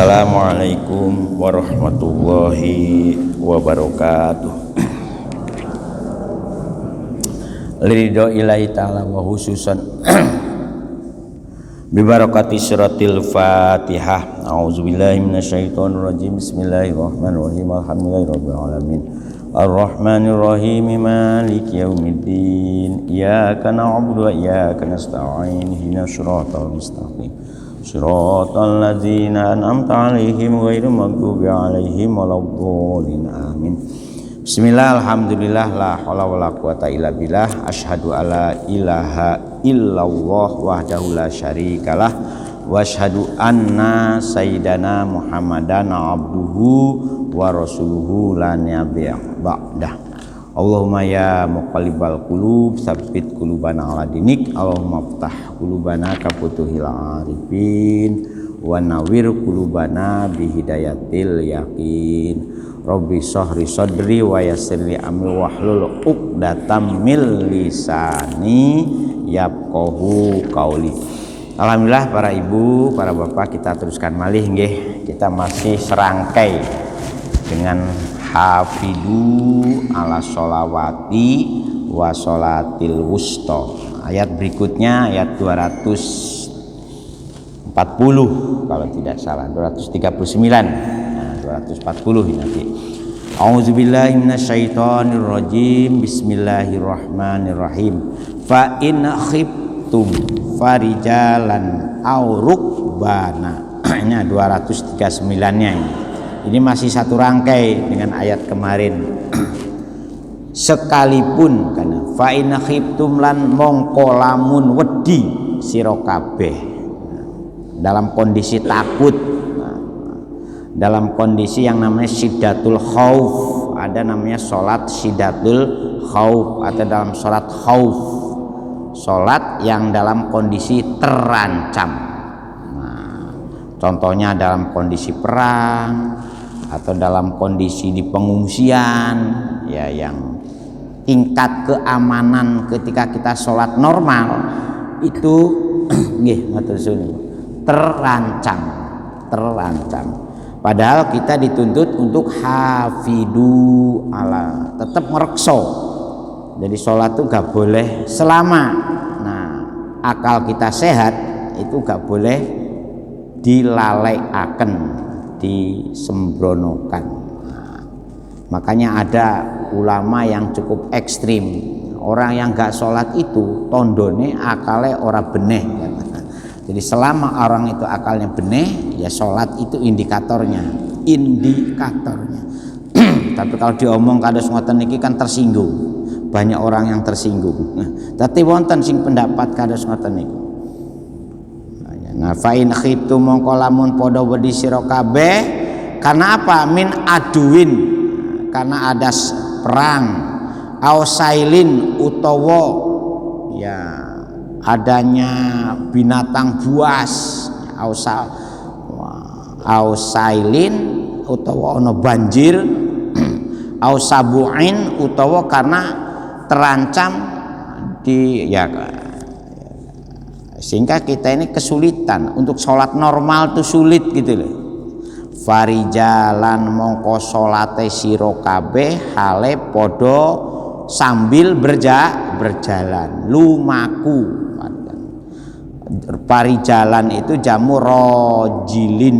Assalamualaikum warahmatullahi wabarakatuh. Ridho ilahi ta'ala wa khususan bibarakati suratil fatihah. A'udzubillahi minasyaitonirrajim. Bismillahirrahmanirrahim. Alhamdulillahirabbil alamin. Ar-Rahmanirrahim. Maliki yaumiddin. Iyyaka na'budu wa iyyaka nasta'in. Ihdinas siratal mustaqim. Shiratal ladzina an'amta 'alaihim ghairil maghdubi 'alaihim waladdallin. Amin. Bismillah, alhamdulillah, la haula wala quwata illa billah. Asyhadu alla ilaha illallah wahdahu la syarikalah wa asyhadu anna sayyidana Muhammadan abduhu wa rasuluhu la nabiyya ba'dah. Allahumma ya muqallibal qulub tsabbit qulubana ala dinik. Allahumma iftah qulubana ka futuhil arifin wa nawwir qulubana bi hidayatil yaqin. Rabbi shrah sadri wa yassir li amri wahlul 'uqdatam min lisani yafqahu qauli. Alhamdulillah para ibu, para bapak, kita teruskan malih nggih. Kita masih serangkai dengan hafidu ala sholawati wa sholatil wusta. Ayat berikutnya ayat 240 kalau tidak salah, 239. Nah, 240 nanti. A'udzubillahi minasyaitonirrajim. Bismillahirrahmanirrahim. Fa in khiftum farijalan aw rukbana. Ini 239-nya ini. Ini masih satu rangkai dengan ayat kemarin. Sekalipun karena fa in khiftum lan mongko lamun wedi sira kabeh dalam kondisi takut, dalam kondisi yang namanya syiddatul khauf, ada namanya salat syiddatul khauf atau dalam salat khauf, salat yang dalam kondisi terancam. Contohnya dalam kondisi perang atau dalam kondisi di pengungsian, ya, yang tingkat keamanan ketika kita sholat normal itu terancam. Padahal kita dituntut untuk hafidu ala, tetap merekso. Jadi sholat itu gak boleh selama akal kita sehat itu gak boleh dilalaiaken, disembronokan. Makanya ada ulama yang cukup ekstrim, orang yang gak sholat itu tondone akale ora beneh. Jadi selama orang itu akalnya beneh, ya sholat itu indikatornya. Tapi kalau diomong kados ngoten niki kan tersinggung, banyak orang yang tersinggung. Tapi wonten sing pendapat kados ngoten niku. Nah, fa in khiftum mongko lamun padha wedi sira kabeh karena apa? Min aduin, karena ada perang, ausailin utawa ya adanya binatang buas, ausailin utawa ana banjir, ausabuin utawa karena terancam di ya, sehingga kita ini kesulitan untuk sholat normal tuh sulit gitu loh. Farijalan mongko sholate sira kabeh hale podo sambil berjalan lumaku. Farijalan itu jamu rojilin.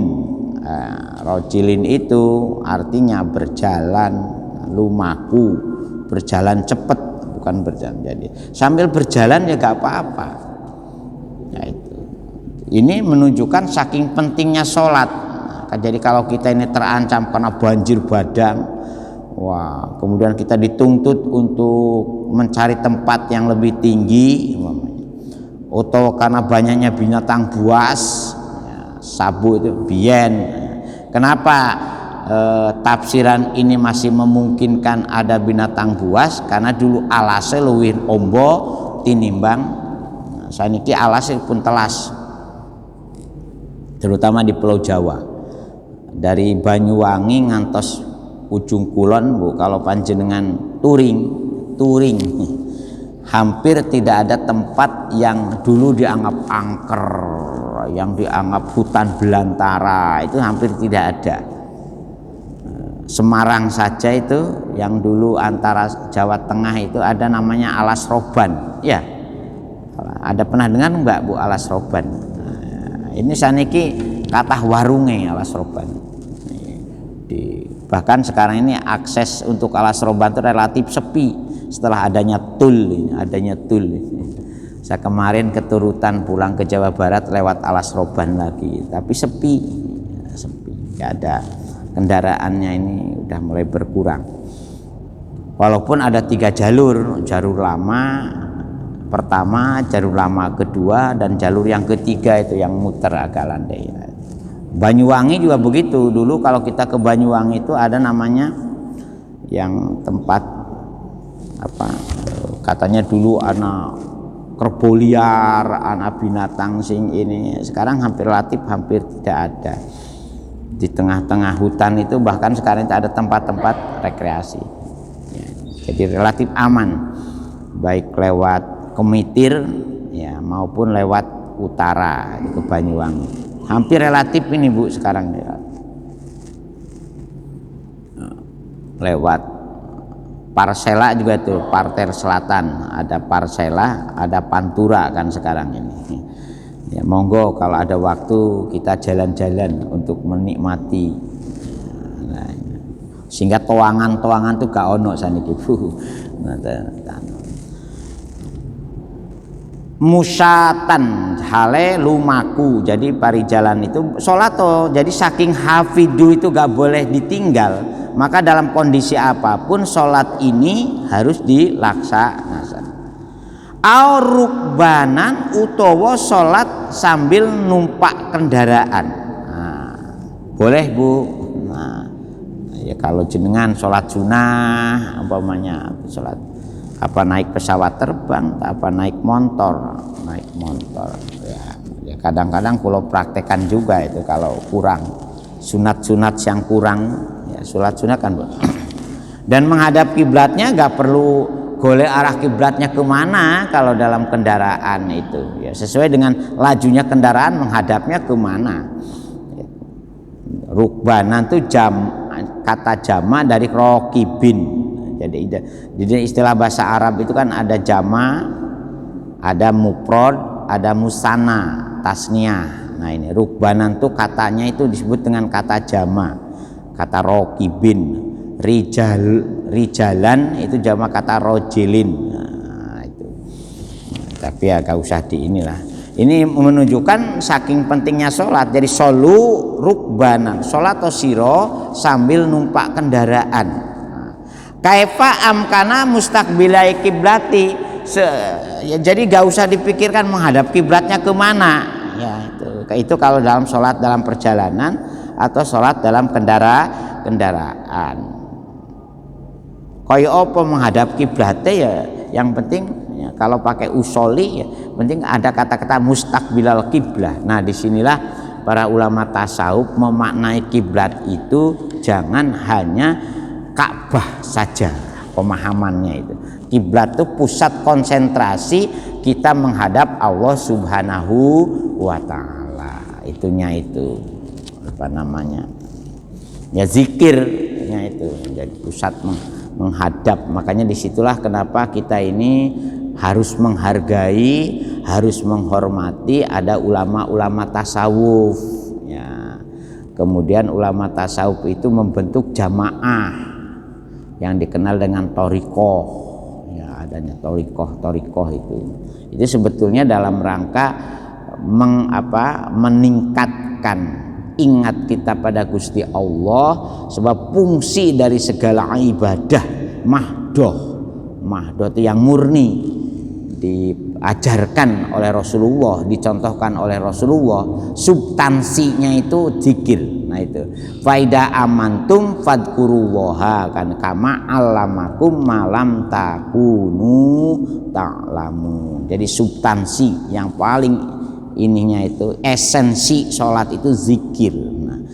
Rojilin itu artinya berjalan, lumaku, berjalan cepat, bukan berjalan. Jadi sambil berjalan ya gak apa-apa. Ya itu. Ini menunjukkan saking pentingnya sholat. Jadi kalau kita ini terancam karena banjir bandang, wah, kemudian kita dituntut untuk mencari tempat yang lebih tinggi, atau karena banyaknya binatang buas, ya, sabu itu bien. Kenapa tafsiran ini masih memungkinkan ada binatang buas? Karena dulu alase luwih ombo tinimbang. Saniki alasnya pun telas, terutama di Pulau Jawa, dari Banyuwangi ngantos ujung kulon, Bu, kalau panjenengan touring, hampir tidak ada tempat yang dulu dianggap angker yang dianggap hutan belantara itu hampir tidak ada. Semarang saja itu yang dulu antara Jawa Tengah itu ada namanya Alas Roban. Ya, ada pernah dengar enggak Bu Alas Roban? Nah, ini saniki kathah warunge Alas Roban. Bahkan sekarang ini akses untuk Alas Roban itu relatif sepi setelah adanya tol. Saya kemarin keturutan pulang ke Jawa Barat lewat Alas Roban lagi, tapi sepi, nggak ada kendaraannya, ini udah mulai berkurang. Walaupun ada 3 jalur lama pertama, jalur lama kedua, dan jalur yang ketiga itu yang muter agak landai. Banyuwangi juga begitu. Dulu kalau kita ke Banyuwangi itu ada namanya yang tempat apa? Katanya dulu anak kerbau liar, anak binatang sing ini. Sekarang hampir tidak ada. Di tengah-tengah hutan itu bahkan sekarang ada tempat-tempat rekreasi. Ya, jadi relatif aman, baik lewat Kemitir ya maupun lewat utara ke Banyuwangi. Hampir relatif ini Bu sekarang ya. Lewat Parsela juga tuh, Parter Selatan ada Parsela, ada Pantura kan sekarang ini. Ya monggo kalau ada waktu kita jalan-jalan untuk menikmati. Nah, sehingga toangan-toangan tuh gak ono saniki Bu. Musatan hale lumaku, jadi parijalan itu sholat toh, jadi saking hafidu itu gak boleh ditinggal, maka dalam kondisi apapun sholat ini harus dilaksanakan. Rukbanan utawa sholat sambil numpak kendaraan, nah, boleh Bu. Nah, ya kalau jenengan sholat sunnah umpamanya sholat apa naik pesawat terbang, apa naik motor ya kadang-kadang kalau praktekan juga itu kalau kurang sunat-sunat yang kurang ya sholat sunat kan Bu. Dan menghadap kiblatnya nggak perlu golek arah kiblatnya kemana kalau dalam kendaraan itu ya sesuai dengan lajunya kendaraan menghadapnya kemana. Rukbanan itu kata jama dari rokibin. Jadi istilah bahasa Arab itu kan ada jama, ada mufrad, ada musanna, tasniyah. Nah ini rukbanan tuh katanya itu disebut dengan kata jama, kata rokibin. Rijalan itu jama kata rojilin. Nah, itu. Tapi ya gak usah di inilah. Ini menunjukkan saking pentingnya sholat. Jadi solu rukbanan, sholat atau siro sambil numpak kendaraan. Kaifa amkana mustaqbilai kiblati, ya, jadi gak usah dipikirkan menghadap kiblatnya kemana ya, itu kalau dalam sholat dalam perjalanan atau sholat dalam kendaraan. Kaya apa menghadap kiblatnya ya, yang penting ya, kalau pakai usoli ya penting ada kata-kata mustaqbilal kiblah. Nah disinilah para ulama tasawuf memaknai kiblat itu jangan hanya Ka'bah saja pemahamannya itu. Kiblat itu pusat konsentrasi kita menghadap Allah Subhanahu wa taala. Itunya itu apa namanya? Ya zikirnya itu jadi pusat menghadap. Makanya disitulah kenapa kita ini harus menghargai, harus menghormati ada ulama-ulama tasawuf ya. Kemudian ulama tasawuf itu membentuk jamaah yang dikenal dengan torikoh ya, adanya torikoh itu sebetulnya dalam rangka meningkatkan ingat kita pada Gusti Allah, sebab fungsi dari segala ibadah mahdoh itu yang murni diajarkan oleh Rasulullah, dicontohkan oleh Rasulullah, substansinya itu zikir. Nah itu faida amantum fadkurullaha kan kama allamakum malam takunu ta'lamun. Jadi substansi yang paling ininya itu esensi sholat itu zikir. Nah,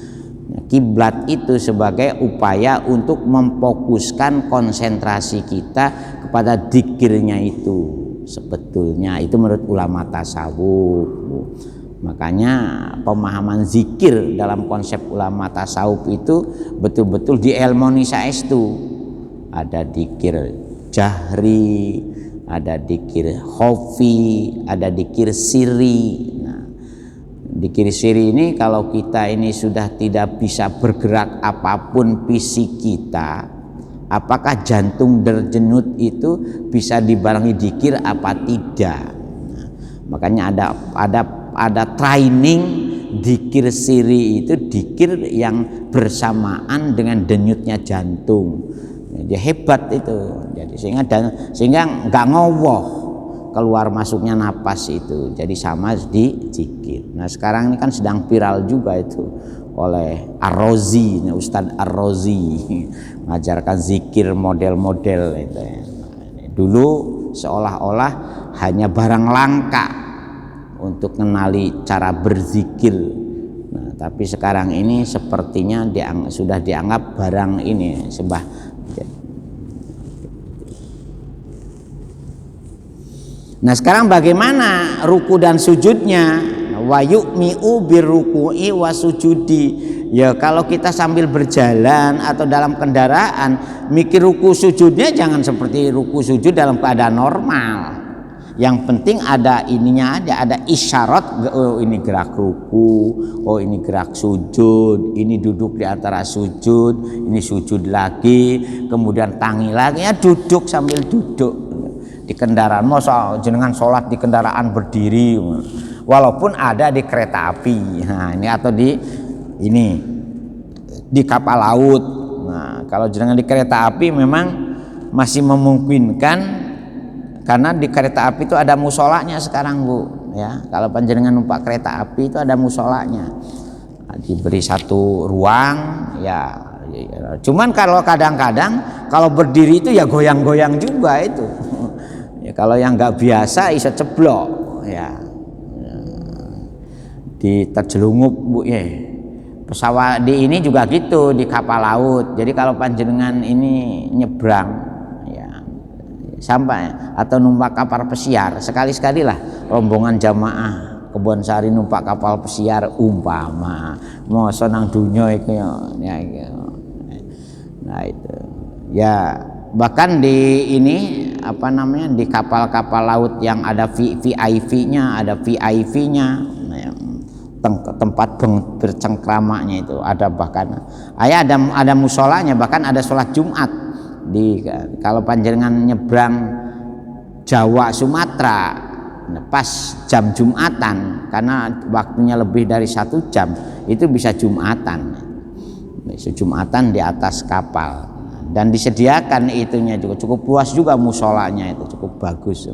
kiblat itu sebagai upaya untuk memfokuskan konsentrasi kita kepada zikirnya itu. Sebetulnya itu menurut ulama tasawuf. Makanya pemahaman zikir dalam konsep ulama tasawuf itu betul-betul dielmoni saestu. Ada zikir jahri, ada zikir khofi, ada zikir siri. Nah, zikir siri ini kalau kita ini sudah tidak bisa bergerak apapun fisik kita, apakah jantung berdenyut itu bisa dibarengi zikir apa tidak? Nah, makanya ada training zikir siri itu zikir yang bersamaan dengan denyutnya jantung. Jadi hebat itu. Jadi sehingga nggak ngowoh keluar masuknya napas itu. Jadi sama di zikir. Nah sekarang ini kan sedang viral juga itu oleh Ar-Razi, Ustadz Ar-Razi mengajarkan zikir model-model itu. Dulu seolah-olah hanya barang langka untuk mengenali cara berzikir. Nah, tapi sekarang ini sepertinya sudah dianggap barang ini sembah. Nah, sekarang bagaimana ruku dan sujudnya? Wa yu'mi'u birruku'i wa sujudi. Ya, kalau kita sambil berjalan atau dalam kendaraan, mikir ruku sujudnya jangan seperti ruku sujud dalam keadaan normal. Yang penting ada ininya aja, ada isyarat, oh ini gerak ruku, oh ini gerak sujud, ini duduk di antara sujud, ini sujud lagi, kemudian tangi lagi, ya duduk sambil duduk di kendaraan. Masa jenengan sholat di kendaraan berdiri, walaupun ada di kereta api, nah ini atau di kapal laut. Nah kalau jenengan di kereta api memang masih memungkinkan. Karena di kereta api itu ada musolanya sekarang Bu, ya. Kalau panjenengan numpak kereta api itu ada musolanya, diberi satu ruang, ya. Cuman kalau kadang-kadang kalau berdiri itu ya goyang-goyang juga itu. Ya, kalau yang nggak biasa bisa ceblok, ya. Terjelungup Bu, ya. Pesawat di ini juga gitu di kapal laut. Jadi kalau panjenengan ini nyebrang sampai atau numpak kapal pesiar, sekali-sekali lah rombongan jamaah Kebon Sari numpak kapal pesiar umpama mau senang dunia itu ya. Nah itu ya, bahkan di ini di kapal-kapal laut yang ada VIP-nya, tempat bercengkramaknya itu ada, bahkan ada musolanya, bahkan ada sholat Jumat. Kalau panjenengan nyebrang Jawa Sumatera pas jam Jumatan, karena waktunya lebih dari 1 jam, itu bisa Jumatan di atas kapal, dan disediakan itunya juga cukup luas juga, musolanya itu cukup bagus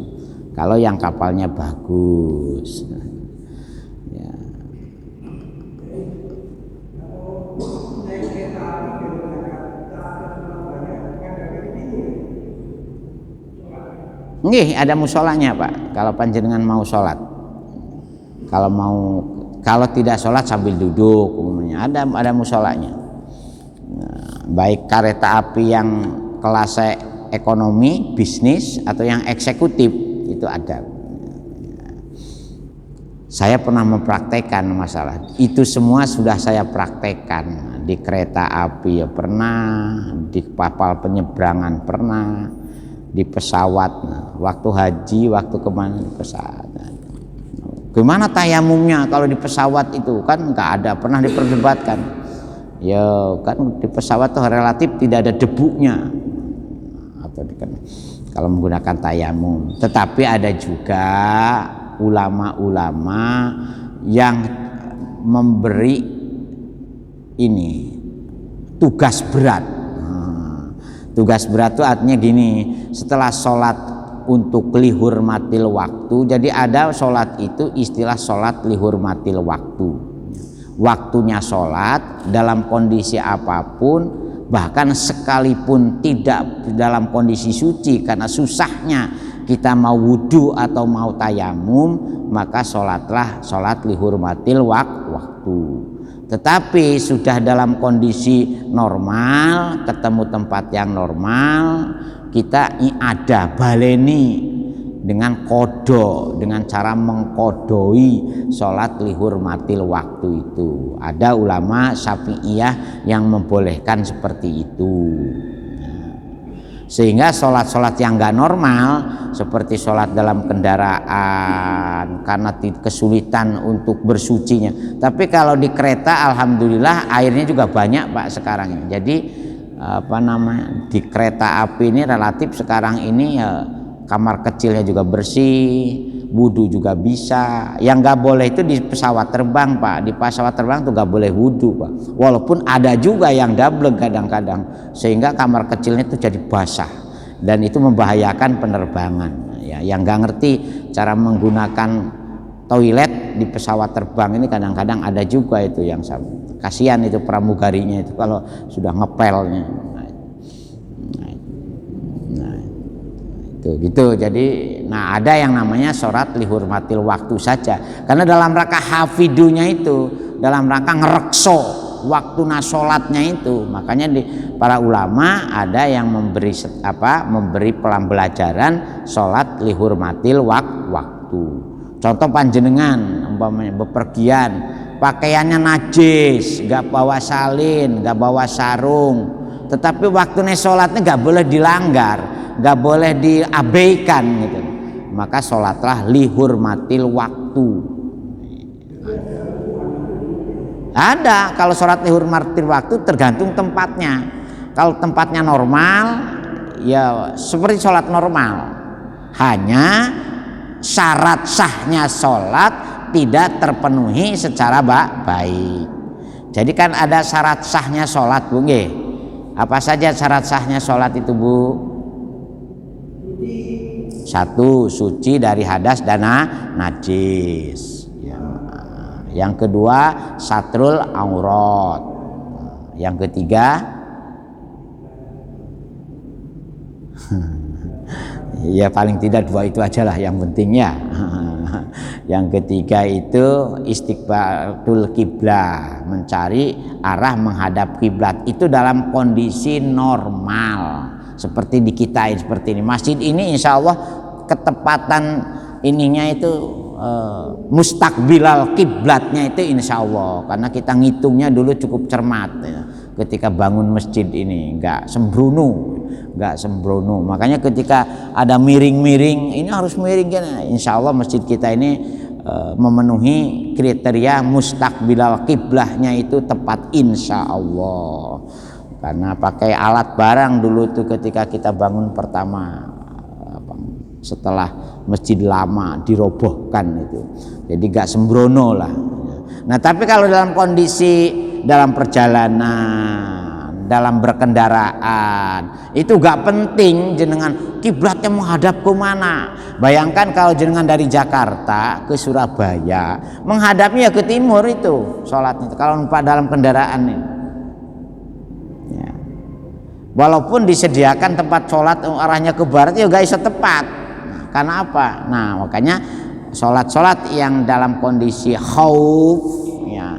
kalau yang kapalnya bagus. Ya. Nggih, ada musolanya Pak. Kalau panjenengan mau sholat, kalau tidak sholat sambil duduk, umumnya ada musolanya. Nah, baik kereta api yang kelas ekonomi, bisnis, atau yang eksekutif itu ada. Saya pernah mempraktekkan masalah itu, semua sudah saya praktekkan di kereta api ya pernah, di kapal penyeberangan pernah, di pesawat, waktu haji, waktu kemana di pesawat. Gimana tayamumnya kalau di pesawat itu kan nggak ada, pernah diperdebatkan. Ya kan di pesawat tuh relatif tidak ada debunya, atau kalau menggunakan tayamum. Tetapi ada juga ulama-ulama yang memberi ini tugas berat. Tugas berat itu artinya gini, setelah sholat untuk lihurmatil waktu, jadi ada sholat itu istilah sholat lihurmatil waktu. Waktunya sholat dalam kondisi apapun, bahkan sekalipun tidak dalam kondisi suci, karena susahnya kita mau wudhu atau mau tayamum, maka sholatlah sholat lihurmatil waktu. Tetapi sudah dalam kondisi normal, ketemu tempat yang normal, kita ada baleni dengan kodo, dengan cara mengkodoi sholat lihurmatil waktu itu. Ada ulama Syafi'iyah yang membolehkan seperti itu. Sehingga sholat-sholat yang nggak normal seperti sholat dalam kendaraan karena kesulitan untuk bersucinya. Tapi kalau di kereta alhamdulillah airnya juga banyak Pak sekarang ini. Jadi di kereta api ini relatif sekarang ini ya, kamar kecilnya juga bersih, wudu juga bisa. Yang nggak boleh itu di pesawat terbang Pak. Di pesawat terbang tuh nggak boleh wudu Pak. Walaupun ada juga yang double kadang-kadang, sehingga kamar kecilnya itu jadi basah dan itu membahayakan penerbangan. Ya, yang nggak ngerti cara menggunakan toilet di pesawat terbang ini kadang-kadang ada juga itu yang kasihan itu pramugarinya itu kalau sudah ngepelnya. Gitu. Jadi ada yang namanya sholat lihurmatil waktu saja, karena dalam rangka hafidunya itu, dalam rangka ngerekso waktu sholatnya itu, makanya para ulama ada yang memberi pembelajaran sholat lihurmatil waktu. Contoh panjenengan umpamanya bepergian, pakaiannya najis, nggak bawa salin, nggak bawa sarung, tetapi waktunya sholatnya nggak boleh dilanggar, nggak boleh diabaikan gitu. Maka sholatlah lihurmatil waktu. Ada, kalau sholat lihurmatil waktu tergantung tempatnya. Kalau tempatnya normal ya seperti sholat normal, hanya syarat sahnya sholat tidak terpenuhi secara baik. Jadi kan ada syarat sahnya sholat Bu nggih. Apa saja syarat sahnya sholat itu Bu? 1. Suci dari hadas dan najis. Yang kedua satrul aurat. Yang ketiga ya paling tidak 2 itu aja lah yang pentingnya. Yang ketiga itu istiqbalul kiblah, mencari arah menghadap kiblat itu dalam kondisi normal. Seperti di kita seperti ini, masjid ini insya Allah ketepatan ininya itu mustakbilal kiblatnya itu insya Allah, karena kita ngitungnya dulu cukup cermat ya. Ketika bangun masjid ini nggak sembrono, makanya ketika ada miring-miring ini harus miring kan, insya Allah masjid kita ini memenuhi kriteria mustakbilal kiblahnya itu tepat insya Allah. Karena pakai alat barang dulu tuh ketika kita bangun pertama setelah masjid lama dirobohkan itu, jadi gak sembrono lah. Nah tapi kalau dalam kondisi dalam perjalanan, dalam berkendaraan itu gak penting jenengan kiblatnya menghadap ke mana. Bayangkan kalau jenengan dari Jakarta ke Surabaya menghadapnya ke timur itu sholatnya kalau dalam kendaraan ini. Walaupun disediakan tempat sholat arahnya ke barat ya gak bisa tepat. Karena apa? Nah makanya sholat-sholat yang dalam kondisi khauf ya,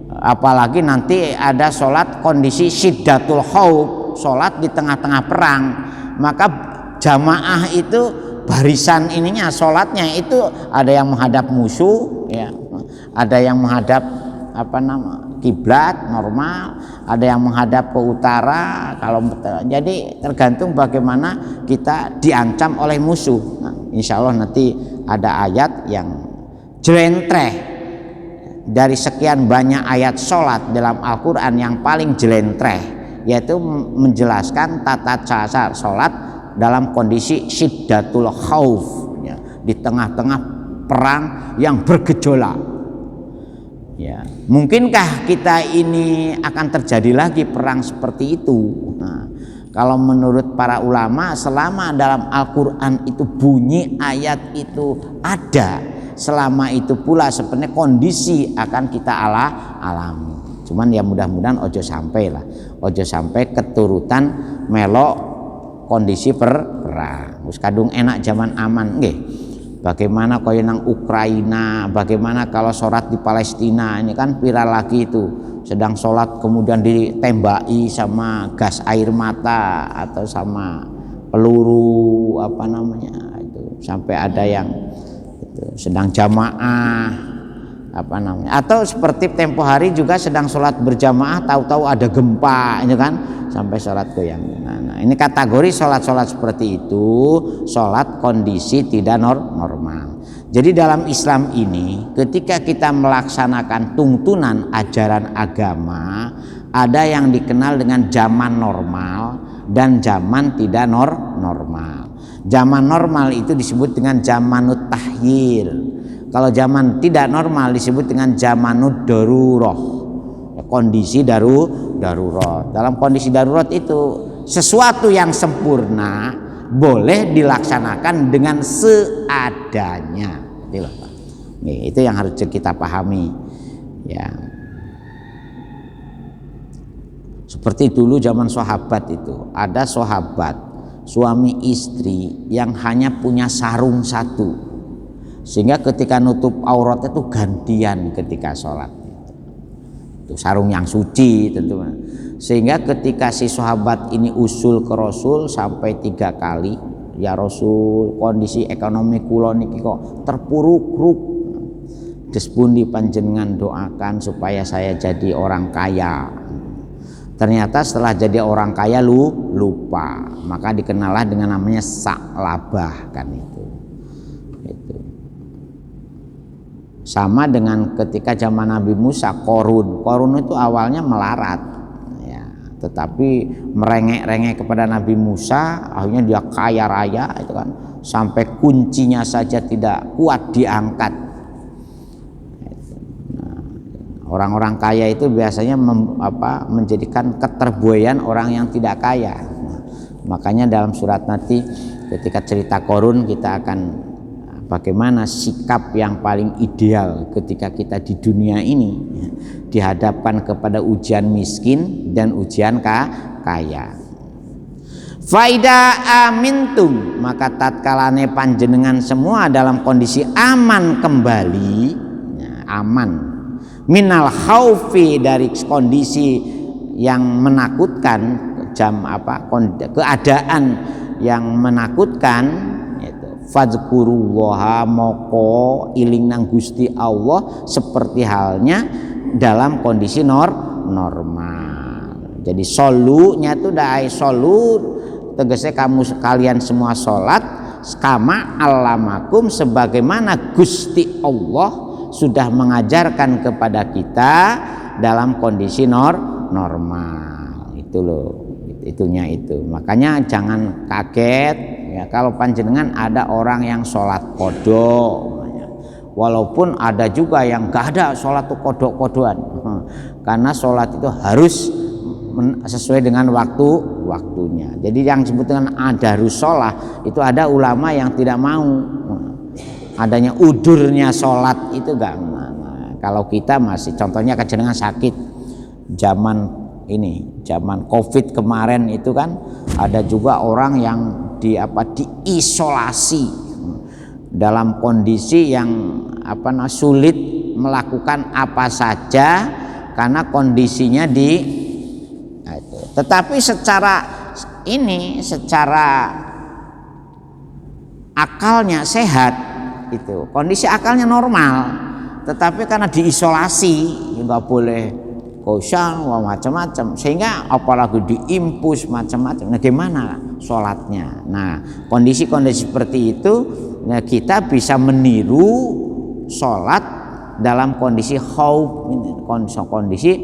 apalagi nanti ada sholat kondisi syiddatul khauf, sholat di tengah-tengah perang, maka jamaah itu barisan ininya sholatnya itu ada yang menghadap musuh ya, ada yang menghadap kiblat normal, ada yang menghadap ke utara. Kalau jadi tergantung bagaimana kita diancam oleh musuh. Nah, insya Allah nanti ada ayat yang jelentreh dari sekian banyak ayat sholat dalam Al-Quran, yang paling jelentreh yaitu menjelaskan tata cara sholat dalam kondisi syiddatul khauf ya, di tengah-tengah perang yang bergejolak. Ya, mungkinkah kita ini akan terjadi lagi perang seperti itu? Nah, kalau menurut para ulama, selama dalam Al-Quran itu bunyi ayat itu ada, selama itu pula sebenarnya kondisi akan kita alami. Cuman ya mudah-mudahan ojo sampai keturutan melok kondisi perang. Wis kadung enak zaman aman nggih. Bagaimana kaya nang Ukraina, bagaimana kalau sholat di Palestina ini kan viral lagi itu, sedang sholat kemudian ditembaki sama gas air mata atau sama peluru itu sampai ada yang itu, sedang jamaah apa namanya, atau seperti tempo hari juga sedang sholat berjamaah tahu-tahu ada gempa ini kan sampai sholat goyang. Nah, ini kategori sholat-sholat seperti itu sholat kondisi tidak normal. Jadi dalam Islam ini ketika kita melaksanakan tuntunan ajaran agama ada yang dikenal dengan zaman normal dan zaman tidak normal. Zaman normal itu disebut dengan zamanut tahyir. Kalau zaman tidak normal disebut dengan zamanud darurah. Kondisi darurat. Dalam kondisi darurat itu sesuatu yang sempurna boleh dilaksanakan dengan seadanya. Gitu, Pak. Itu yang harus kita pahami. Ya. Seperti dulu zaman sahabat itu, ada sahabat suami istri yang hanya punya sarung satu, sehingga ketika nutup aurat itu gantian ketika sholat. Itu sarung yang suci tentu. Sehingga ketika si sahabat ini usul ke Rasul sampai 3 kali, ya Rasul, kondisi ekonomi kula niki kok terpuruk-puruk. Des pundi panjenengan doakan supaya saya jadi orang kaya. Ternyata setelah jadi orang kaya lupa, maka dikenallah dengan namanya saklabah kan itu. Sama dengan ketika zaman Nabi Musa, Korun itu awalnya melarat, ya, tetapi merengek-rengek kepada Nabi Musa, akhirnya dia kaya raya itu kan, sampai kuncinya saja tidak kuat diangkat. Orang-orang kaya itu biasanya menjadikan keterbuaian orang yang tidak kaya. Makanya dalam surat nanti ketika cerita Korun kita akan bagaimana sikap yang paling ideal ketika kita di dunia ini dihadapkan kepada ujian miskin dan ujian kaya. Faida amintum, maka tatkalane panjenengan semua dalam kondisi aman kembali, aman minal khaufi, dari kondisi yang menakutkan, keadaan yang menakutkan, itu fadzkurullaha, moko iling nang Gusti Allah seperti halnya dalam kondisi normal. Jadi solunya itu dai solu tegasnya kalian semua sholat kama alamakum, sebagaimana Gusti Allah sudah mengajarkan kepada kita dalam kondisi normal. Itu loh, itunya itu. Makanya jangan kaget ya kalau panjenengan ada orang yang sholat kodok, walaupun ada juga yang gak ada sholat kodok-kodokan, karena sholat itu harus sesuai dengan waktunya. Jadi yang disebut dengan adarus sholat itu ada ulama yang tidak mau adanya udurnya sholat itu gak. Kalau kita masih, contohnya kejenengan sakit zaman COVID kemarin itu kan ada juga orang yang diisolasi dalam kondisi yang sulit melakukan apa saja karena kondisinya tetapi secara akalnya sehat. Itu kondisi akalnya normal, tetapi karena diisolasi nggak boleh kosan macam-macam, sehingga apalagi diimpus macam-macam. Nah gimana sholatnya? Nah kondisi-kondisi seperti itu, nah, kita bisa meniru sholat dalam kondisi khauf, kondisi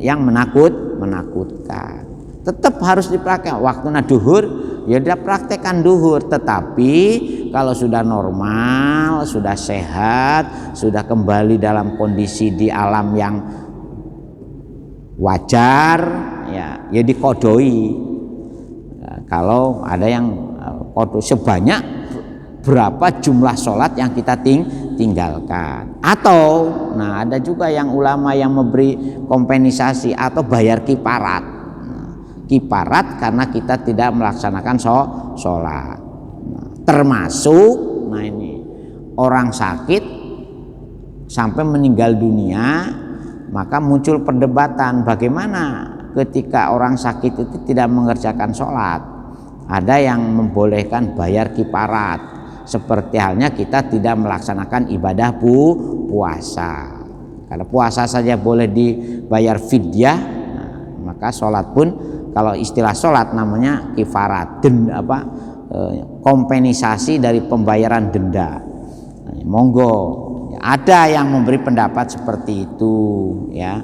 yang menakutkan. Tetap harus dipraktek. Waktunya duhur ya dia praktekkan duhur, tetapi kalau sudah normal, sudah sehat, sudah kembali dalam kondisi di alam yang wajar, ya dikodoi. Nah, kalau ada yang kodo sebanyak berapa jumlah sholat yang kita tinggalkan, atau ada juga yang ulama yang memberi kompensasi atau bayar kiparat. Kiparat karena kita tidak melaksanakan sholat. Termasuk ini orang sakit sampai meninggal dunia, maka muncul perdebatan bagaimana ketika orang sakit itu tidak mengerjakan sholat. Ada yang membolehkan bayar kiparat Seperti halnya kita tidak melaksanakan ibadah puasa. Kalau puasa saja boleh dibayar fidyah, maka sholat pun kalau istilah sholat namanya kifarat, kompensasi dari pembayaran denda. Monggo, ada yang memberi pendapat seperti itu ya.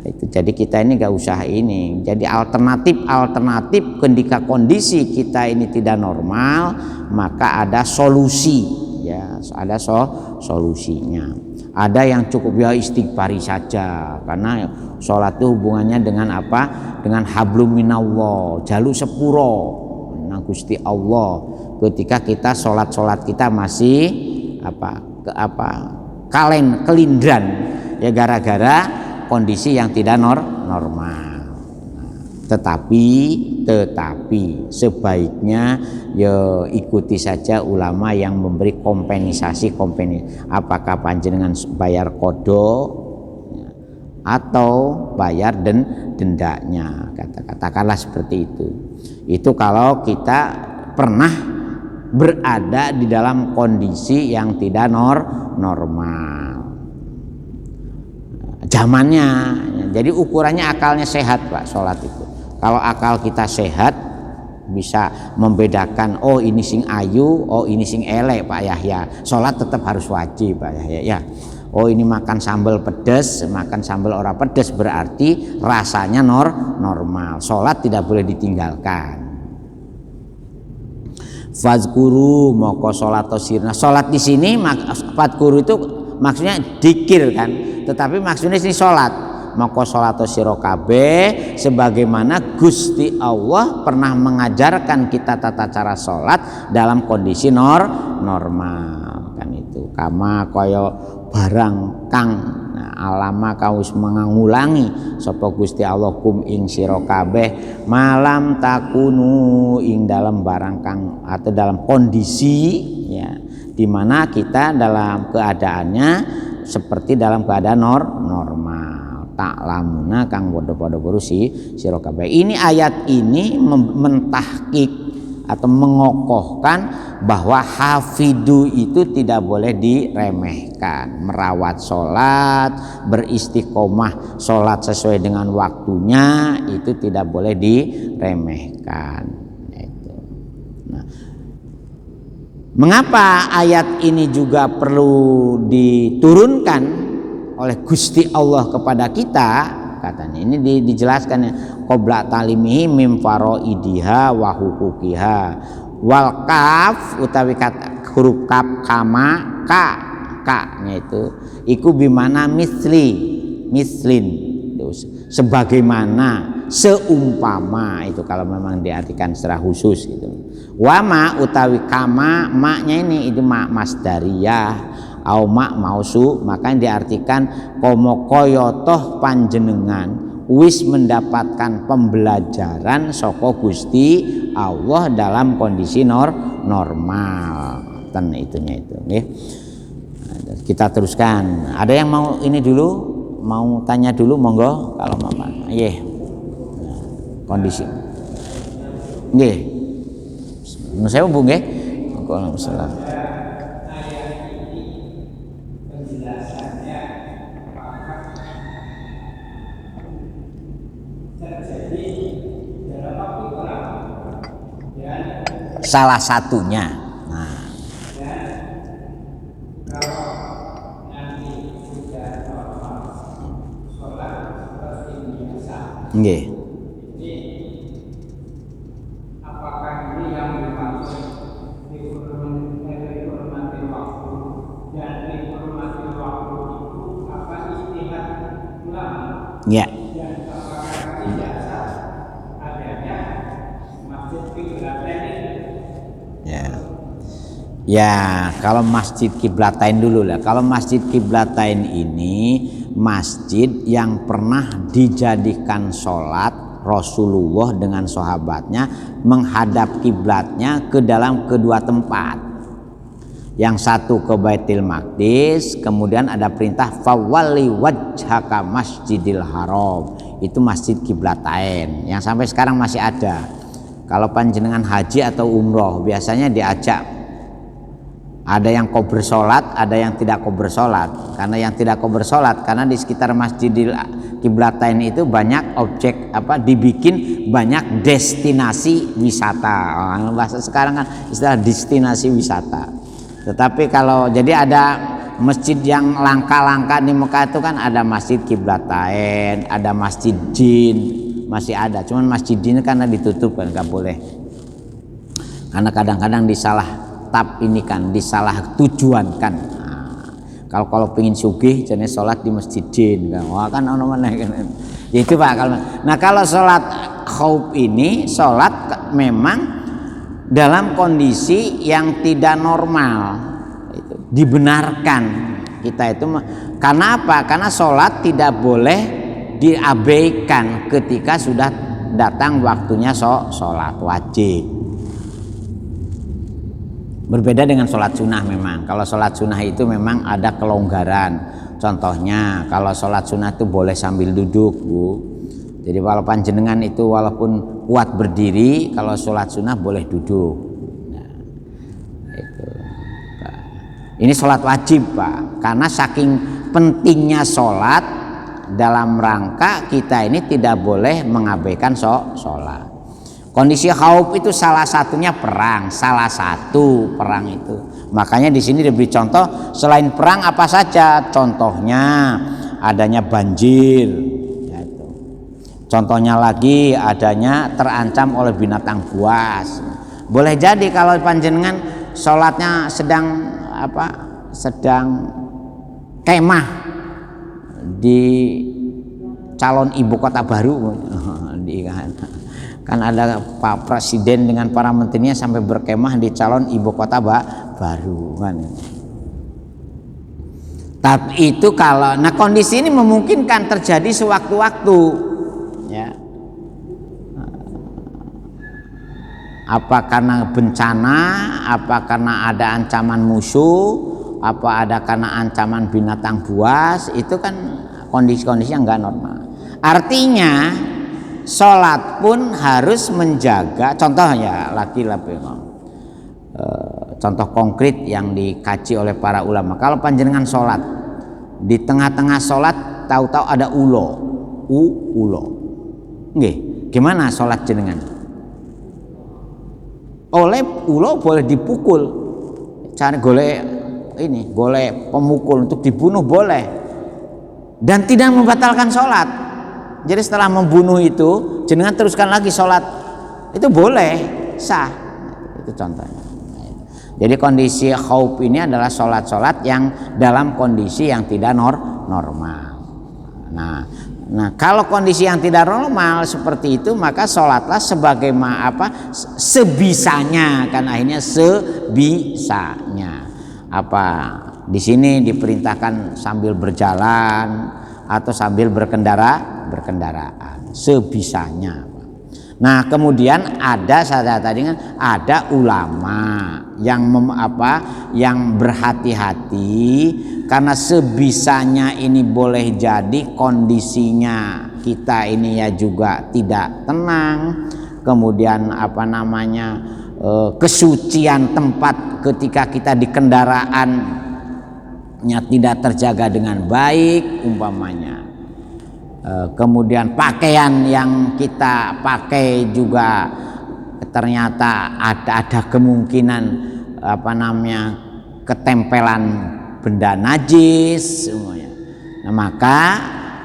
Itu jadi kita ini gak usah ini. Jadi alternatif ketika kondisi kita ini tidak normal, maka ada solusi ya, ada solusinya. Ada yang cukup ya istighfari saja, karena sholat itu hubungannya dengan apa? Dengan hablum minallah, jaluk sepuro nang Gusti Allah. Ketika kita sholat kita masih kelindran ya, gara-gara kondisi yang tidak normal. Tetapi sebaiknya ya ikuti saja ulama yang memberi kompensasi. Apakah panjenengan bayar qada atau bayar dendanya, katakanlah seperti itu. Itu kalau kita pernah berada di dalam kondisi yang tidak normal zamannya. Jadi ukurannya akalnya sehat Pak, sholat itu. Kalau akal kita sehat, bisa membedakan oh ini sing ayu, oh ini sing elek Pak Yahya, sholat tetap harus wajib Pak Yahya ya. Oh ini makan sambal pedas, makan sambal ora pedas, berarti rasanya normal, sholat tidak boleh ditinggalkan. Fazkuru moko sholat sirna. Sholat di sini fazkuru itu maksudnya dzikir kan, tetapi maksudnya sini sholat. Moko sholat sira kabeh sebagaimana Gusti Allah pernah mengajarkan kita tata cara sholat dalam kondisi normal kan itu. Kama kaya barang kang alama kaus mengulangi sapa Gusti Allah kum ing sira kabeh malam takunu ing dalam barang kang atau dalam kondisi ya, dimana kita dalam keadaannya seperti dalam keadaan normal. Tak lamuna kang padha-padha berusi sira kabeh. Ini ayat ini mentahqiq atau mengokohkan bahwa hafidu itu tidak boleh diremehkan. Merawat sholat, beristiqomah sholat sesuai dengan waktunya itu tidak boleh diremehkan. Nah, mengapa ayat ini juga perlu diturunkan oleh Gusti Allah kepada kita? Katanya ini dijelaskan ya, qabla talimihi mim faraidiha wa huquqiha wal kaf utawi huruf kaf kama ka-nya itu iku bimana mislin sebagaimana, seumpama, itu kalau memang diartikan secara khusus gitu. Wama utawi kama, maknya ini itu mak masdariyah au mak mausu, maka diartikan komo koyotoh panjenengan wis mendapatkan pembelajaran saka Gusti Allah dalam kondisi normal. Ten itunya itu nggih. Kita teruskan. Ada yang mau ini dulu, mau tanya dulu, monggo kalau mama. Nggih. Kondisi. Nggih. Nun sewu Bu nggih. Waalaikumsalam. Salah satunya. Nah. Nggih. Apakah ini yang dimaksud dihormati waktu, dan dihormati waktu itu apa istihad ulama? Ya. Dan apakah tidak sah adanya masjid Qiblatain ini? Ya, kalau masjid Qiblatain dulu lah. Kalau masjid Qiblatain ini masjid yang pernah dijadikan sholat Rasulullah dengan sahabatnya menghadap kiblatnya ke dalam kedua tempat. Yang satu ke Baitul Maqdis, kemudian ada perintah fawalli wajhaka masjidil haram. Itu masjid Qiblatain yang sampai sekarang masih ada. Kalau panjenengan haji atau umroh biasanya diajak Ada yang kober sholat, ada yang tidak kober sholat. Karena yang tidak kober sholat, karena di sekitar Masjidil Qiblatain itu banyak objek dibikin banyak destinasi wisata. Bahasa sekarang kan istilah destinasi wisata. Tetapi kalau jadi ada masjid yang langka-langka di Mekah itu kan ada Masjid Qiblatain, ada Masjid Jin, masih ada. Cuman Masjid Jin karena ditutup kan nggak boleh. Karena kadang-kadang disalah tujuan kan. Kalau pengin sugih jenis sholat di masjid jin kan. Wah kan ono meneh kan. Ya itu Pak kalau. Nah, kalau sholat khauf ini sholat memang dalam kondisi yang tidak normal. Itu dibenarkan kita itu karena apa? Karena sholat tidak boleh diabaikan ketika sudah datang waktunya sholat wajib. Berbeda dengan sholat sunnah memang. Kalau sholat sunnah itu memang ada kelonggaran. Contohnya kalau sholat sunnah itu boleh sambil duduk, Bu. Jadi kalau panjenengan itu walaupun kuat berdiri, kalau sholat sunnah boleh duduk. Nah, itu, Pak. Ini sholat wajib, Pak. Karena saking pentingnya sholat dalam rangka kita ini tidak boleh mengabaikan sholat. Kondisi khauf itu salah satunya perang, salah satu perang itu. Makanya di sini diberi contoh selain perang apa saja. Contohnya adanya banjir. Ya itu. Contohnya lagi adanya terancam oleh binatang buas. Boleh jadi kalau panjenengan sholatnya sedang kemah di calon ibu kota baru kan ada Pak Presiden dengan para menterinya sampai berkemah di calon ibu kota baru kan. Tapi itu kondisi ini memungkinkan terjadi sewaktu-waktu ya. Apa karena bencana, apa karena ada ancaman musuh, apa ada karena ancaman binatang buas, itu kan kondisi-kondisi yang enggak normal. Artinya sholat pun harus menjaga. Contohnya contoh konkret yang dikaji oleh para ulama. Kalau panjenengan sholat di tengah-tengah sholat tahu-tahu ada ulo, nggih, gimana sholat jenengan? Oleh ulo boleh dipukul, cari golek pemukul untuk dibunuh boleh, dan tidak membatalkan sholat. Jadi setelah membunuh itu jenengan teruskan lagi sholat, itu boleh, sah. Itu contohnya. Jadi kondisi khauf ini adalah sholat-sholat yang dalam kondisi yang tidak normal. Nah kalau kondisi yang tidak normal seperti itu, maka sholatlah sebisanya, kan akhirnya sebisanya. Di sini diperintahkan sambil berjalan atau sambil berkendaraan sebisanya. Nah kemudian ada ulama yang berhati-hati karena sebisanya ini boleh jadi kondisinya kita ini ya juga tidak tenang, kemudian kesucian tempat ketika kita di kendaraannya tidak terjaga dengan baik umpamanya. Kemudian pakaian yang kita pakai juga ternyata ada kemungkinan ketempelan benda najis semuanya. Nah, maka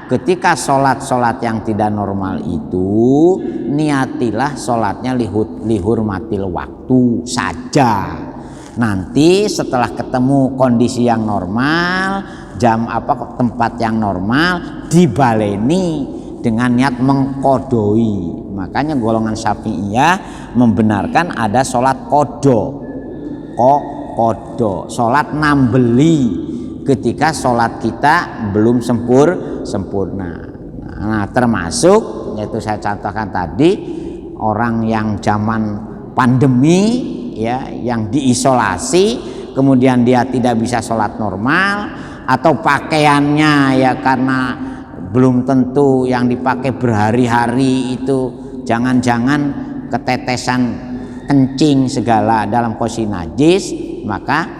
ketika sholat yang tidak normal itu niatilah sholatnya lihurmatil waktu saja. Nanti setelah ketemu kondisi yang normal, tempat yang normal, dibaleni dengan niat mengkodoi. Makanya golongan Syafi'iyah membenarkan ada sholat kodo, sholat nambeli ketika sholat kita belum sempurna. Nah, termasuk yaitu saya contohkan tadi orang yang zaman pandemi ya, yang diisolasi kemudian dia tidak bisa sholat normal, atau pakaiannya ya karena belum tentu yang dipakai berhari-hari itu jangan-jangan ketetesan kencing segala dalam kondisi najis, maka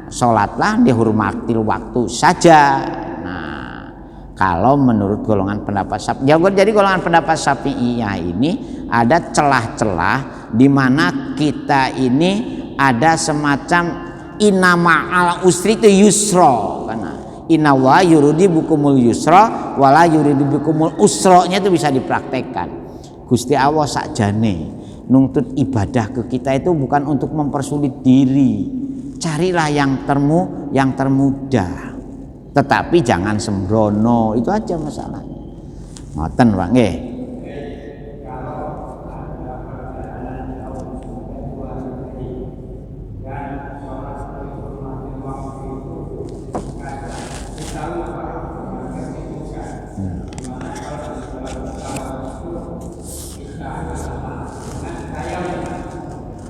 sholatlah dihormati waktu saja. Nah, kalau menurut golongan pendapat Syafi'iyah, jadi golongan pendapat Syafi'iyah ini ada celah-celah di mana kita ini ada semacam inama ala usri itu yusra, karena inna wa yuridi bukumul yusra wala yuridi bukumul usra-nya itu bisa dipraktekkan. Gusti Allah sakjane nuntut ibadah ke kita itu bukan untuk mempersulit diri. Carilah yang termudah. Tetapi jangan sembrono, itu aja masalahnya. Ngoten Pak nggih.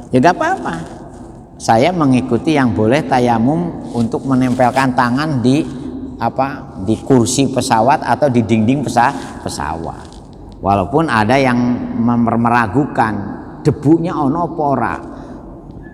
Ya tidak apa-apa. Saya mengikuti yang boleh tayamum untuk menempelkan tangan di kursi pesawat atau di dinding pesawat. Walaupun ada yang meragukan debunya ono apa ora.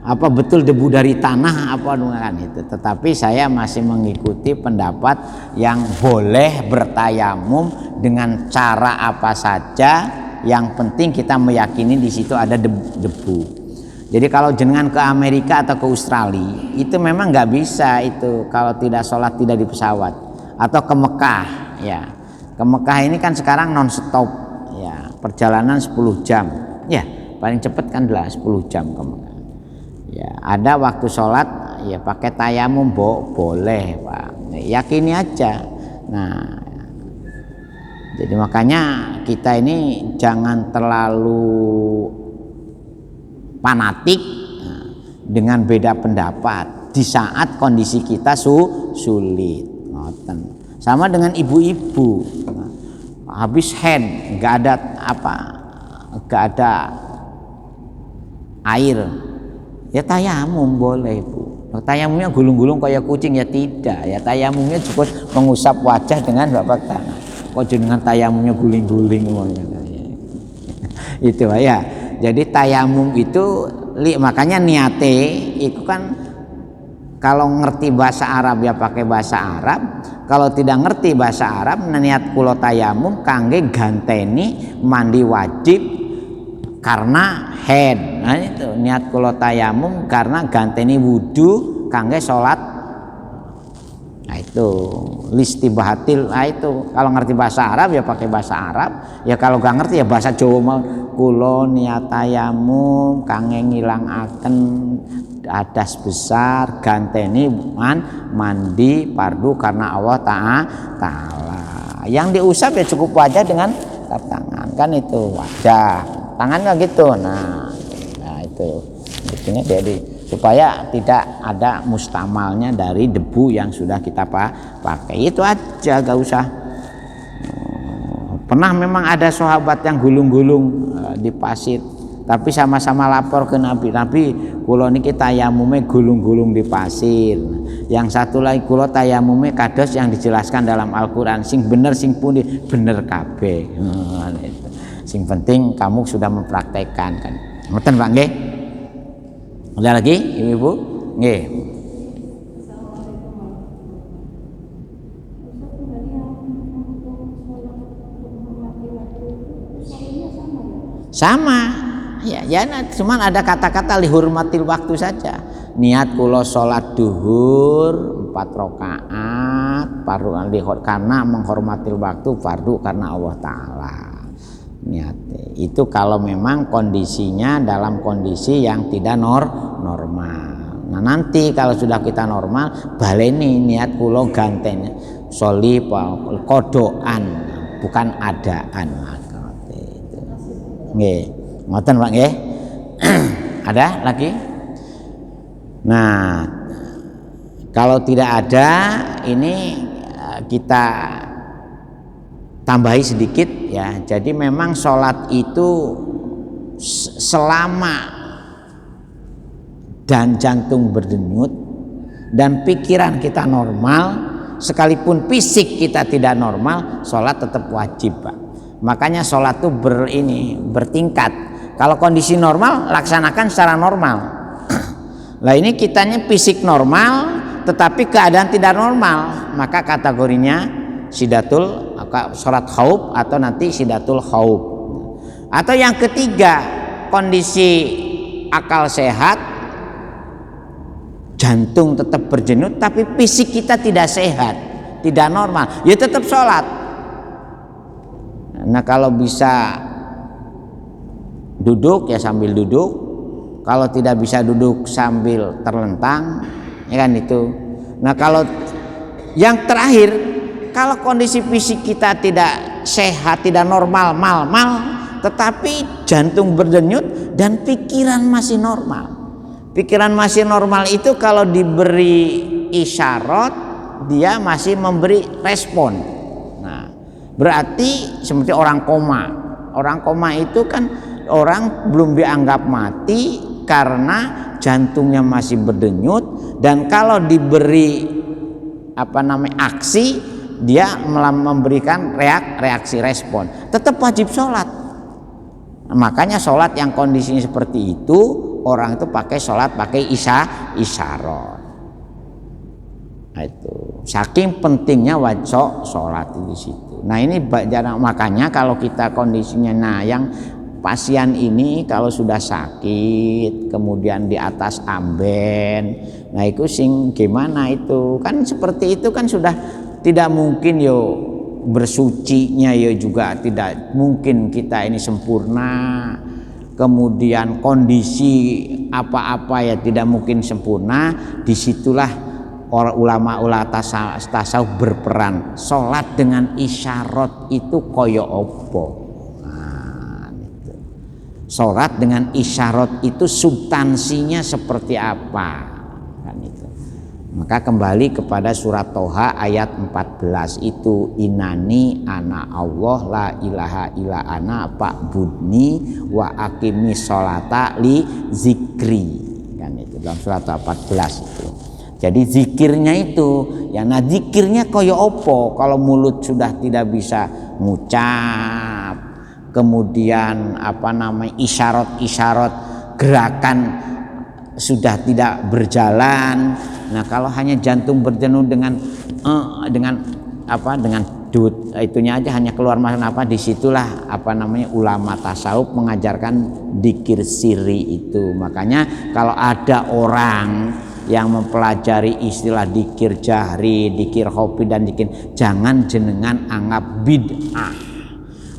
Apa betul debu dari tanah apa kan itu. Tetapi saya masih mengikuti pendapat yang boleh bertayamum dengan cara apa saja. Yang penting kita meyakini di situ ada debu. Jadi kalau jenengan ke Amerika atau ke Australia itu memang nggak bisa itu kalau tidak sholat tidak di pesawat, atau ke Mekah ya. Ke Mekah ini kan sekarang non stop ya, perjalanan 10 jam ya, paling cepat kan 10 jam ke Mekah ya. Ada waktu sholat ya pakai tayamum boleh Pak, yakini aja. Nah, jadi makanya kita ini jangan terlalu fanatik dengan beda pendapat di saat kondisi kita sulit. Sama dengan ibu-ibu, habis haid nggak ada air, ya tayamum boleh Bu. Tayamumnya gulung-gulung kayak kucing ya tidak, ya tayamumnya cukup mengusap wajah dengan bapak tangan. Kok jenengan tayamumnya guling-guling itu ya. Jadi tayamum itu makanya niate itu kan kalau ngerti bahasa Arab ya pakai bahasa Arab, kalau tidak ngerti bahasa Arab niat kula tayamum kangge ganteni mandi wajib karena haid. Nah itu niat kula tayamum karena ganteni wudu kangge salat. Nah itu listibahatil. Nah itu kalau ngerti bahasa Arab ya pakai bahasa Arab, ya kalau gak ngerti ya bahasa Jawa mau kula niat tayamum kangge ngilangaken hadas besar ganteni mandi fardu karena Allah Ta'ala. Yang diusap ya cukup wajah dengan tap tangan kan itu wajah tangan nggak gitu. Nah itu intinya jadi supaya tidak ada mustamalnya dari debu yang sudah kita pakai, itu aja, gak usah. Pernah memang ada sahabat yang gulung-gulung di pasir, tapi sama-sama lapor ke Nabi, kula niki tayamume gulung-gulung di pasir. Yang satu lagi kula tayamume kados yang dijelaskan dalam Al-Qur'an, sing bener sing pundi bener kabeh. Sing penting kamu sudah mempraktekkan kan. Ngoten Pak nggih? Ada lagi Ibu-ibu? Nggih. Sama. Ya cuman ada kata-kata lihurmatil waktu saja. Niat kula salat duhur 4 rakaat fardu karena menghormatil waktu, fardu karena Allah Ta'ala. Niat itu kalau memang kondisinya dalam kondisi yang tidak normal. Nah nanti kalau sudah kita normal baleni niat kula ganten soli kodoan bukan adaan. Nggih ngoten Pak nggih. Ada lagi? Nah kalau tidak ada ini kita tambahi sedikit ya. Jadi memang sholat itu selama dan jantung berdenyut dan pikiran kita normal, sekalipun fisik kita tidak normal, sholat tetap wajib Pak. Makanya sholat itu bertingkat. Kalau kondisi normal laksanakan secara normal. Lah ini kitanya fisik normal, tetapi keadaan tidak normal, maka kategorinya sidatul sholat khauf atau nanti sidatul khauf. Atau yang ketiga, kondisi akal sehat, jantung tetap berdenyut tapi fisik kita tidak sehat, tidak normal, ya tetap sholat. Nah kalau bisa duduk ya sambil duduk, kalau tidak bisa duduk sambil terlentang, ya kan itu. Nah kalau yang terakhir, kalau kondisi fisik kita tidak sehat, tidak normal, mal, tetapi jantung berdenyut dan pikiran masih normal. Pikiran masih normal itu kalau diberi isyarat dia masih memberi respon. Nah, berarti seperti orang koma. Orang koma itu kan orang belum dianggap mati karena jantungnya masih berdenyut, dan kalau diberi aksi dia memberikan reaksi respon, tetap wajib sholat. Makanya sholat yang kondisinya seperti itu, orang itu pakai sholat pakai isyarat. Nah, itu saking pentingnya wajib sholat di situ. Nah ini makanya kalau kita kondisinya, yang pasien ini kalau sudah sakit kemudian di atas amben, nah itu sing gimana itu kan seperti itu kan sudah tidak mungkin yo bersucinya ya juga tidak mungkin kita ini sempurna, kemudian kondisi apa-apa ya tidak mungkin sempurna. Disitulah orang ulama tasawuf berperan. Sholat dengan isyarat itu koyo opo. Nah, gitu. Sholat dengan isyarat itu substansinya seperti apa kan itu. Maka kembali kepada surat Toha ayat 14 itu, inani ana Allah la ilaha illa ana fa'budni wa aqimi sholata li zikri, kan itu dalam surat 14 itu. Jadi zikirnya itu ya, nah zikirnya koyo opo kalau mulut sudah tidak bisa ngucap, kemudian isyarat-isyarat gerakan sudah tidak berjalan. Nah kalau hanya jantung berdenyut dengan itunya aja hanya keluar masuk disitulah ulama tasawuf mengajarkan dzikir sirri itu. Makanya kalau ada orang yang mempelajari istilah dzikir jahri, dzikir khafi dan dzikir, jangan jenengan anggap bid'ah.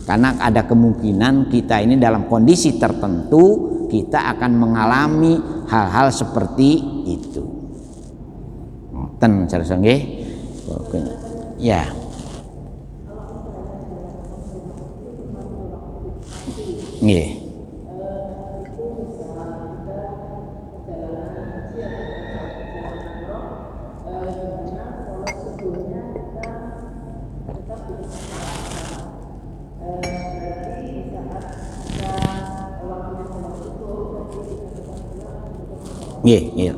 Karena ada kemungkinan kita ini dalam kondisi tertentu kita akan mengalami hal-hal seperti itu. Ten cara nggih. Ya. Nggih. Nggih.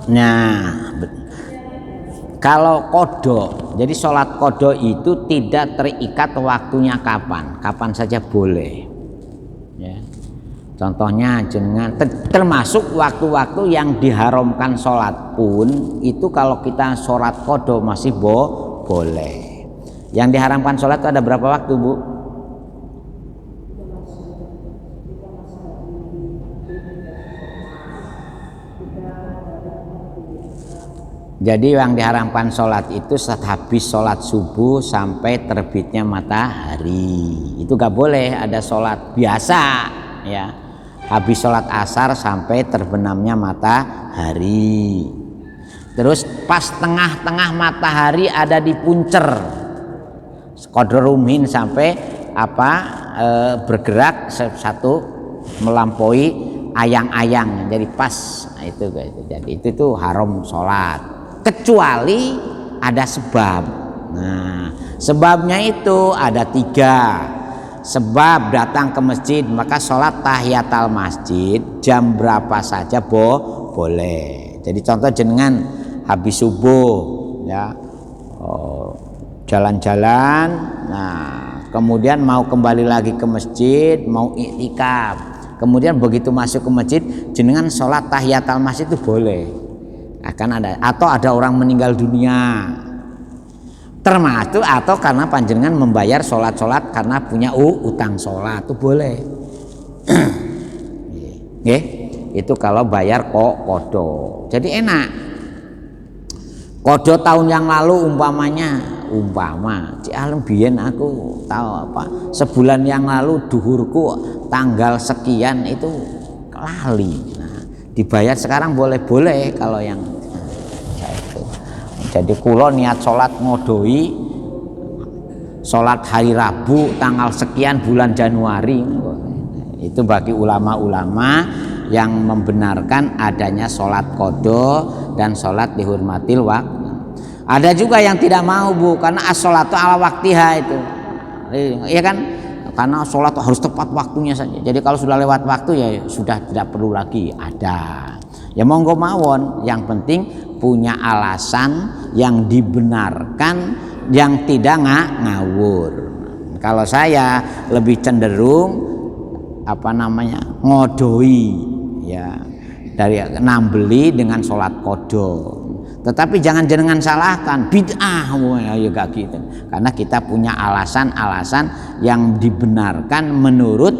Nah, kalau kodok, jadi sholat kodok itu tidak terikat waktunya kapan saja boleh. Ya. Contohnya jenengan termasuk waktu-waktu yang diharamkan sholat pun itu kalau kita sholat kodok masih boleh. Yang diharamkan sholat itu ada berapa waktu, Bu? Jadi yang diharamkan sholat itu saat habis sholat subuh sampai terbitnya matahari. Itu gak boleh ada sholat biasa ya. Habis sholat asar sampai terbenamnya matahari. Terus pas tengah-tengah matahari ada di puncer. Qadrumin sampai bergerak satu melampaui ayang-ayang. Jadi pas itu. Jadi itu tuh haram sholat. Kecuali ada sebab. Nah, sebabnya itu ada 3. Sebab datang ke masjid, maka sholat tahiyatul masjid jam berapa saja boleh. Jadi contoh jenengan habis subuh ya, jalan-jalan, nah kemudian mau kembali lagi ke masjid, mau iktikaf, kemudian begitu masuk ke masjid jenengan sholat tahiyatul masjid itu boleh, akan ada, atau ada orang meninggal dunia termasuk, atau karena panjenengan membayar sholat karena punya utang sholat itu boleh. Itu kalau bayar kodo. Jadi enak. Kodo tahun yang lalu umpama Cik Alim biyen aku tahu apa, sebulan yang lalu duhurku tanggal sekian itu lali. Nah, dibayar sekarang boleh kalau yang itu. Jadi kulo niat sholat ngodoi sholat hari Rabu tanggal sekian bulan Januari. Itu bagi ulama-ulama yang membenarkan adanya sholat kodo dan sholat dihormatil waktu. Ada juga yang tidak mau, Bu, karena as-sholatu ala waktiha itu, iya kan, karena sholat harus tepat waktunya saja. Jadi kalau sudah lewat waktu ya sudah tidak perlu lagi ada. Ya monggo mawon, yang penting punya alasan yang dibenarkan, yang tidak ngawur. Kalau saya lebih cenderung ngodoi, ya, dari nambeli dengan sholat kodo. Tetapi jangan jenengan salahkan bid'ah, ya gak gitu. Karena kita punya alasan-alasan yang dibenarkan menurut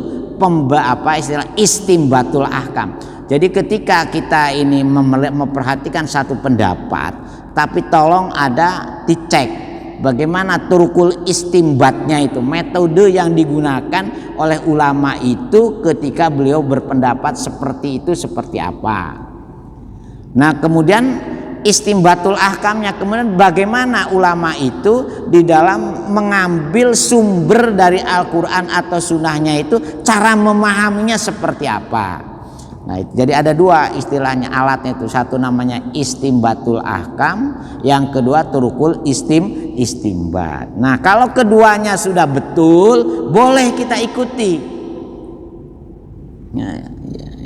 istimbatul ahkam. Jadi ketika kita ini memperhatikan satu pendapat, tapi tolong ada dicek bagaimana turukul istimbatnya itu, metode yang digunakan oleh ulama itu ketika beliau berpendapat seperti itu seperti apa. Nah kemudian istimbatul ahkamnya, kemudian bagaimana ulama itu di dalam mengambil sumber dari Al-Quran atau sunnahnya itu, cara memahaminya seperti apa. Nah, jadi ada dua istilahnya alatnya itu, satu namanya istimbatul ahkam, yang kedua turukul istimbat. Nah kalau keduanya sudah betul boleh kita ikuti.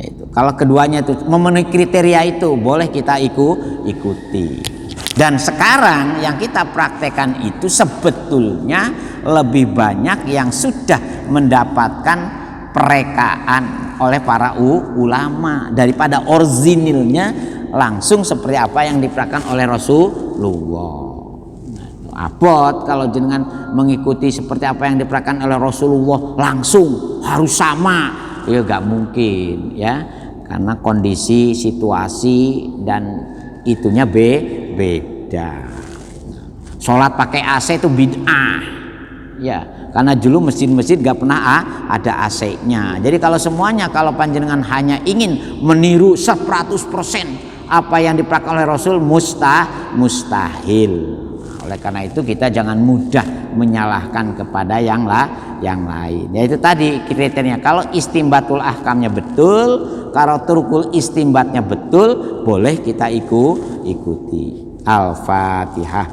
Itu. Kalau keduanya itu memenuhi kriteria itu boleh kita ikuti. Dan sekarang yang kita praktekkan itu sebetulnya lebih banyak yang sudah mendapatkan perekaan oleh para ulama daripada orisinilnya langsung seperti apa yang dipraktekkan oleh Rasulullah. Abot kalau jenengan mengikuti seperti apa yang dipraktekkan oleh Rasulullah langsung harus sama, ya gak mungkin, ya, karena kondisi situasi dan itunya beda. Sholat pakai AC itu bid'ah, ya, karena dulu masjid-masjid gak pernah ada AC-nya. Jadi kalau semuanya, kalau panjenengan hanya ingin meniru 100% apa yang dipraktikkan oleh Rasul, mustahil. Oleh karena itu kita jangan mudah menyalahkan kepada yang lain. Yaitu tadi kriterianya, kalau istimbatul ahkamnya betul, kalau turukul istimbatnya betul, boleh kita ikuti. Al-Fatihah.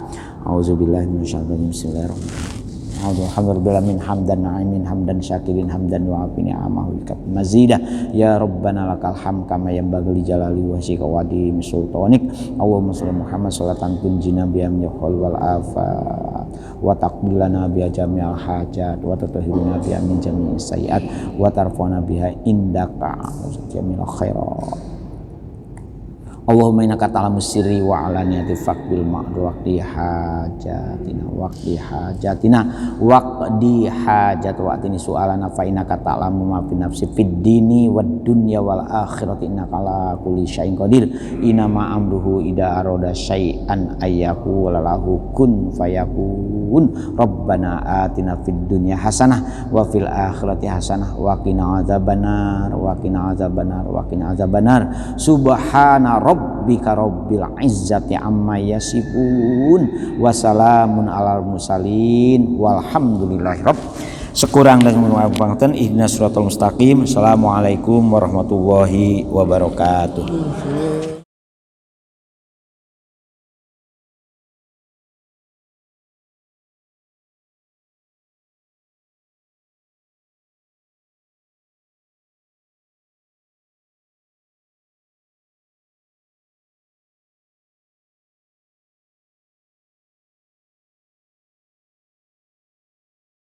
Auzubillahi minasyaitonir rajim. Bismillahirrahmanirrahim. Alhamdulillah min hamdan na'imin hamdan syakirin hamdan wa afini amahu ikat mazidah ya Rabbana lakal ham kama yang bagali jalali wa syikawadi sultanik Allahumma salli Muhammad salatan tunjina biya minyakhul wal afat wa taqbilana biya jami'al hajat wa tatahirina biya min jami'is sayiat wa tarfana biha indaka jami'al khairat. Allahumma innaka ta'lamu sirri wa alaniyati faqbil ma'du waqdi hajat waqtini su'alana fa innaka ta'lamu ma fi nafsi fid dini wad dunya wal akhirati innaka ala kulli syai'in qadir inama amruhu ida arada syai'an ayyaku lahu kun fayakun rabbana atina fid dunya hasanah wa fil akhirati hasanah wa qina adzabannar subhana rabbika rabbil izzati amma yasifun wa salamun alal mursalin walhamdulillahi rabb. Sekurang dan menguapkan ihdinas siratal mustaqim. Assalamualaikum warahmatullahi wabarakatuh.